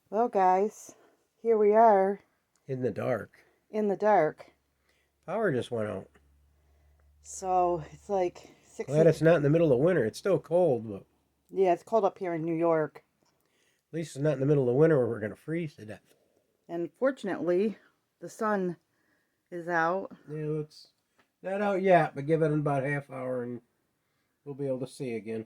Well, guys, here we are In the dark. in the dark. Power just went out. So it's like six. Glad it's not in the middle of winter. It's still cold, but Yeah, it's cold up here in New York, at least it's not in the middle of winter where we're going to freeze to death. and fortunately, the sun is out. Yeah, it's not out yet, but give it about a half hour and we'll be able to see again.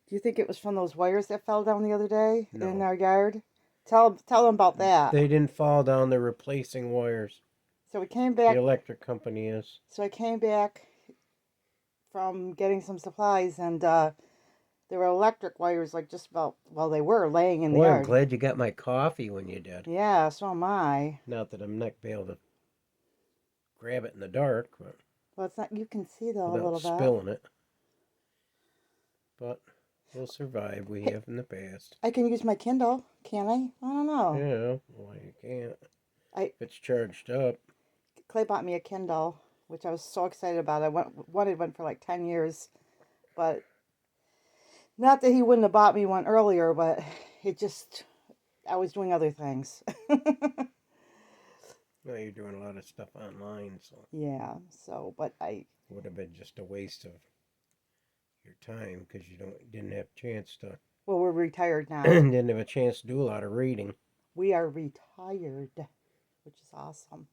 Do you think it was from those wires that fell down the other day in No. our yard? Tell them about that. They didn't fall down, they're replacing wires. So we came The back. electric company is. So I came back from getting some supplies, and there were electric wires, like just about. Well, they were laying in the Boy, I'm yard. glad you got my coffee when you did. Yeah, so am I. Not that I'm not be able to grab it in the dark, but Well, it's not. You can see though a without little bit. spilling it. But we'll survive. We have in the past. I can use my Kindle, can I? I don't know. Yeah, well, you can't. I If it's charged up. Clay bought me a Kindle, which I was so excited about. Wanted one for like 10 years, but not that he wouldn't have bought me one earlier, but it just I was doing other things. Well, you're doing a lot of stuff online, so Yeah. So, but I it would have been just a waste of your time because you didn't have a chance to well, we're retired now. didn't have a chance to do a lot of reading. We are retired, which is awesome.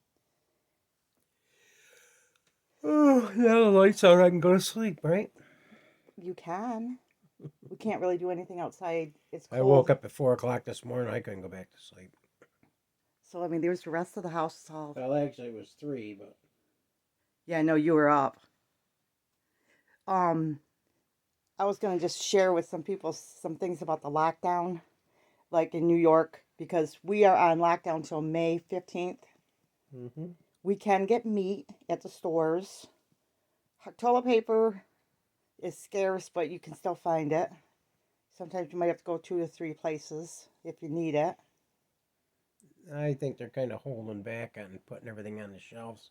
Oh, now the lights out, I can go to sleep, right? You can. We can't really do anything outside. It's I woke cold. up at 4 o'clock this morning. I couldn't go back to sleep. So I mean, there's the rest of the house all. Well, actually, it was 3, but Yeah, I know you were up. Um, I was going to just share with some people some things about the lockdown, like in New York, because we are on lockdown till May 15th. mm-hmm. We can get meat at the stores. Toilet paper is scarce, but you can still find it. Sometimes you might have to go 2 to 3 places if you need it. I think they're kind of holding back on putting everything on the shelves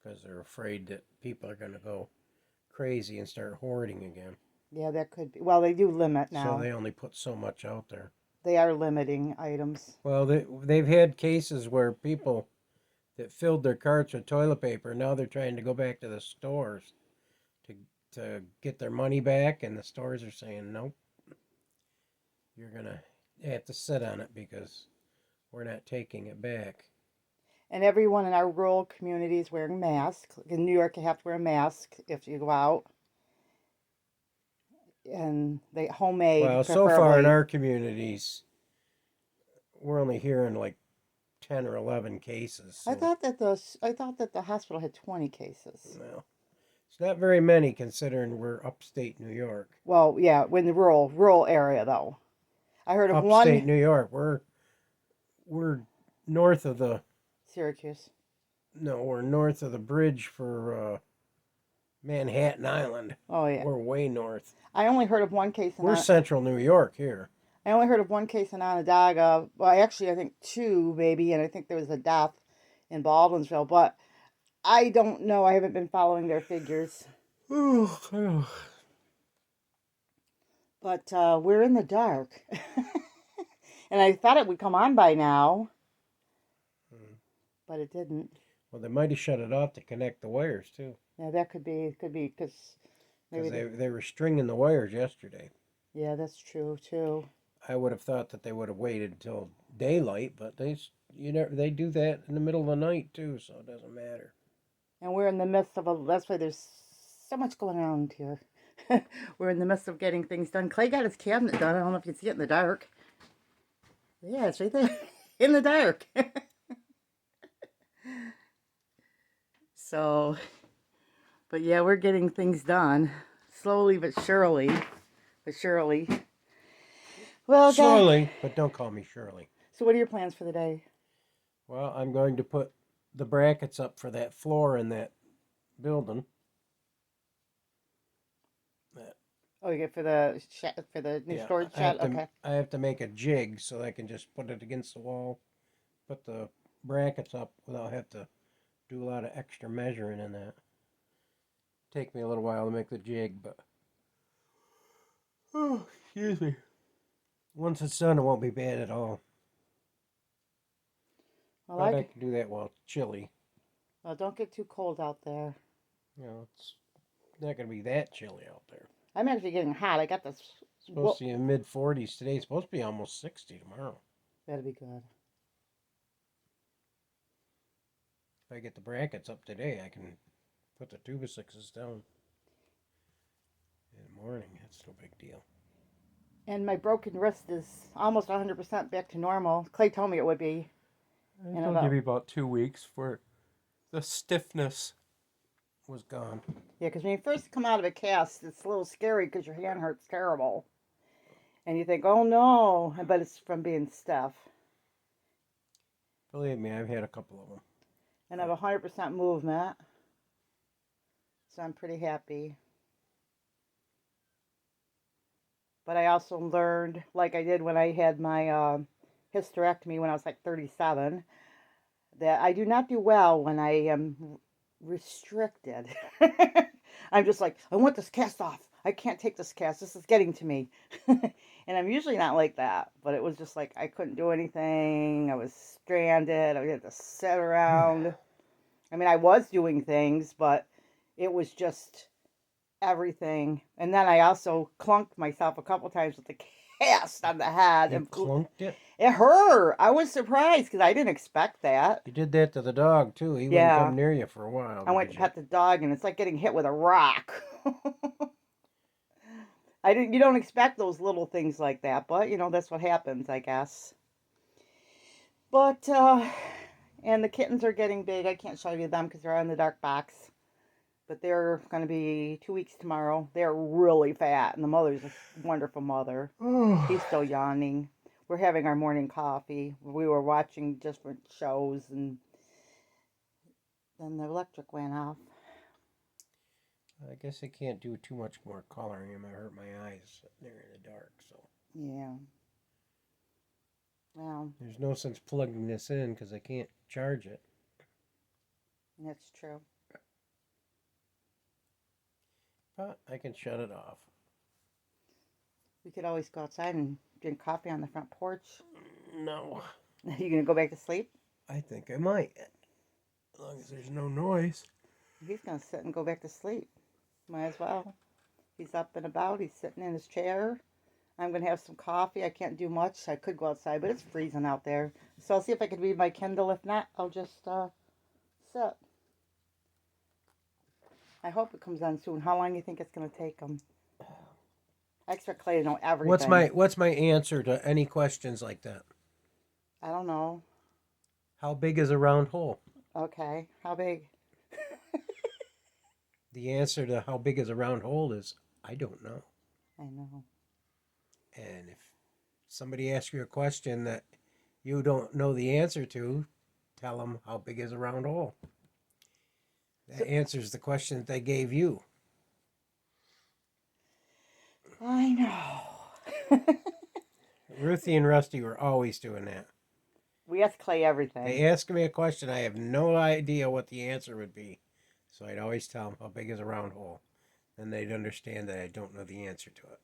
because they're afraid that people are going to go crazy and start hoarding again. Yeah, that could be. Well, they do limit So now. they only put so much out there. They are limiting items. Well, they've had cases where people that filled their carts with toilet paper, now they're trying to go back to the stores to get their money back, and the stores are saying, nope, you're going to have to sit on it because we're not taking it back. And everyone in our rural community is wearing masks. In New York, you have to wear a mask if you go out. And they homemade, Well, so far in preferably. our communities, we're only hearing like 10 or 11 cases. So, I thought that the hospital had 20 cases. well, it's not very many considering we're upstate New York. Well, yeah, in the rural area though. I heard of Upstate one New York, we're north of the Syracuse. no, we're north of the bridge for Manhattan Island. Oh yeah. We're way north. I only heard of one case in We're central New York here. I only heard of one case in Onondaga. Well, actually, I think two maybe, and I think there was a death in Baldwinsville. But I don't know. I haven't been following their figures. Oh, But we're in the dark, and I thought it would come on by now, but it didn't. well, they might have shut it off to connect the wires too, Yeah, that could be. Could be because maybe. because they were stringing the wires yesterday. Yeah, that's true too. I would have thought that they would have waited until daylight, but they do that in the middle of the night too, so it doesn't matter. And we're in the midst of a. That's why there's so much going around here. We're in the midst of getting things done. Clay got his cabinet done. I don't know if you can see it in the dark. Yeah, it's right there in the dark. So, but yeah, we're getting things done slowly but surely. But surely. Well, guys. Slowly, but don't call me Shirley. So, what are your plans for the day? Well, I'm going to put the brackets up for that floor in that building. Oh, you get for the new Yeah, storage shed. Okay. I have to make a jig so I can just put it against the wall, put the brackets up without have to do a lot of extra measuring in that. Take me a little while to make the jig, but oh, excuse me. Once it's done, it won't be bad at all. Well, But I can do that while it's chilly. well, don't get too cold out there. It's not going to be that chilly out there. I'm actually getting hot. I got this. Supposed to be in mid-40s today. It's supposed to be almost 60 tomorrow. That'll be good. If I get the brackets up today, I can put the 2x6s down in the morning. That's no big deal. And my broken wrist is almost 100% back to normal. Clay told me it would be. It'll give you about 2 weeks for the stiffness was gone. Yeah, because when you first come out of a cast, it's a little scary because your hand hurts terrible. And you think, oh no, but it's from being stiff. Believe me, I've had a couple of them. And I have 100% movement. So I'm pretty happy. But I also learned, like I did when I had my hysterectomy when I was like 37, that I do not do well when I am restricted. I'm just like, I want this cast off. I can't take this cast. This is getting to me. And I'm usually not like that. But it was just like I couldn't do anything. I was stranded. I had to sit around. I mean, I was doing things, but it was just everything. And then I also clunked myself a couple times with the cast on the head. You clunked it? It hurt. I was surprised because I didn't expect that. You did that to the dog, too. He wouldn't come near you for a while. I went to pet the dog, and it's like getting hit with a rock. You don't expect those little things like that, but, that's what happens, I guess. But, and the kittens are getting big. I can't show you them because they're in the dark box. But they're going to be 2 weeks tomorrow. They're really fat, and the mother's a wonderful mother. He's still yawning. We're having our morning coffee. We were watching different shows, and then the electric went off. I guess I can't do too much more coloring. I might hurt my eyes sitting there in the dark. So yeah. Well, there's no sense plugging this in because I can't charge it. That's true. But I can shut it off. We could always go outside and drink coffee on the front porch. No. You gonna go back to sleep? I think I might. As long as there's no noise. He's gonna sit and go back to sleep. Might as well. He's up and about. He's sitting in his chair. I'm gonna have some coffee. I can't do much. I could go outside, but it's freezing out there. So I'll see if I can read my Kindle. If not, I'll just sit. I hope it comes on soon. How long do you think it's gonna take him? I expect Clay to know everything. What's my answer to any questions like that? I don't know. How big is a round hole? Okay. How big? The answer to how big is a round hole is I don't know. I know. And if somebody asks you a question that you don't know the answer to, tell them how big is a round hole. That answers the question that they gave you. I know. Ruthie and Rusty were always doing that. We ask Clay everything. They ask me a question, I have no idea what the answer would be. So I'd always tell them how big is a round hole. Then they'd understand that I don't know the answer to it.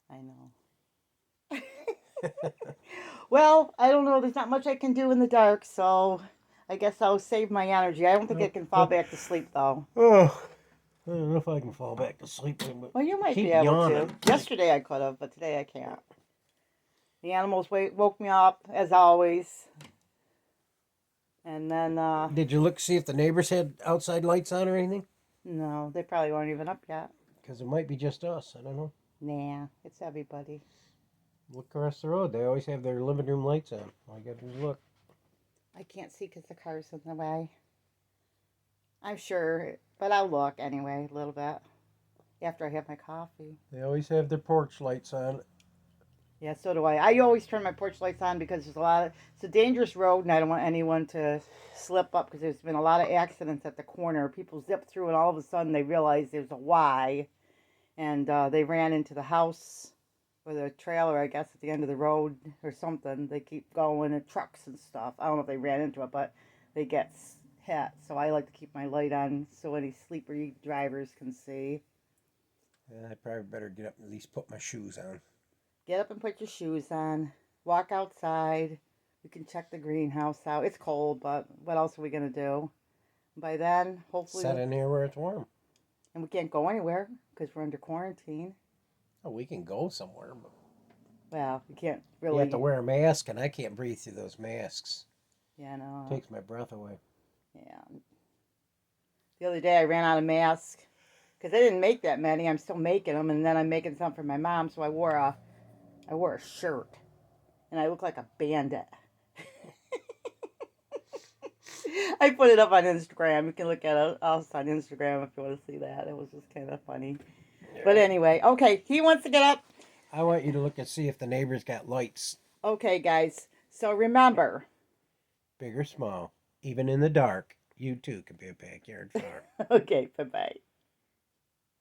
I know. Well, I don't know. There's not much I can do in the dark, so I guess I'll save my energy. I don't think I can fall back to sleep, though. Oh, I don't know if I can fall back to sleep. Well, you might be able to. Yesterday I could have, but today I can't. The animals woke me up, as always. And then... Did you look see if the neighbors had outside lights on or anything? No, they probably weren't even up yet. Because it might be just us. I don't know. Nah, it's everybody. Look across the road. They always have their living room lights on. All you got to do is look. I can't see because the car's in the way. I'm sure, but I'll look anyway a little bit after I have my coffee. They always have their porch lights on. Yeah, so do I. I always turn my porch lights on because it's a dangerous road and I don't want anyone to slip up because there's been a lot of accidents at the corner. People zip through and all of a sudden they realize there's a Y and they ran into the house or the trailer, I guess, at the end of the road or something. They keep going and trucks and stuff. I don't know if they ran into it, but they get hit. So I like to keep my light on so any sleepery drivers can see. I probably better get up and at least put my shoes on. Get up and put your shoes on. Walk outside. We can check the greenhouse out. It's cold, but what else are we gonna do? By then, hopefully, Set in here where it's warm. and we can't go anywhere because we're under quarantine. Oh, we can go somewhere, but Well, we can't you have to really. wear a mask, and I can't breathe through those masks. Yeah, no. Takes my breath away. Yeah. The other day I ran out of masks because I didn't make that many. I'm still making them, and then I'm making some for my mom. So I wore a shirt, and I look like a bandit. I put it up on Instagram. You can look at us on Instagram if you want to see that. It was just kind of funny. But anyway, okay, he wants to get up. I want you to look and see if the neighbors got lights, Okay, guys. So remember. big or small. Even in the dark, you too can be a backyard farm. Okay, bye bye.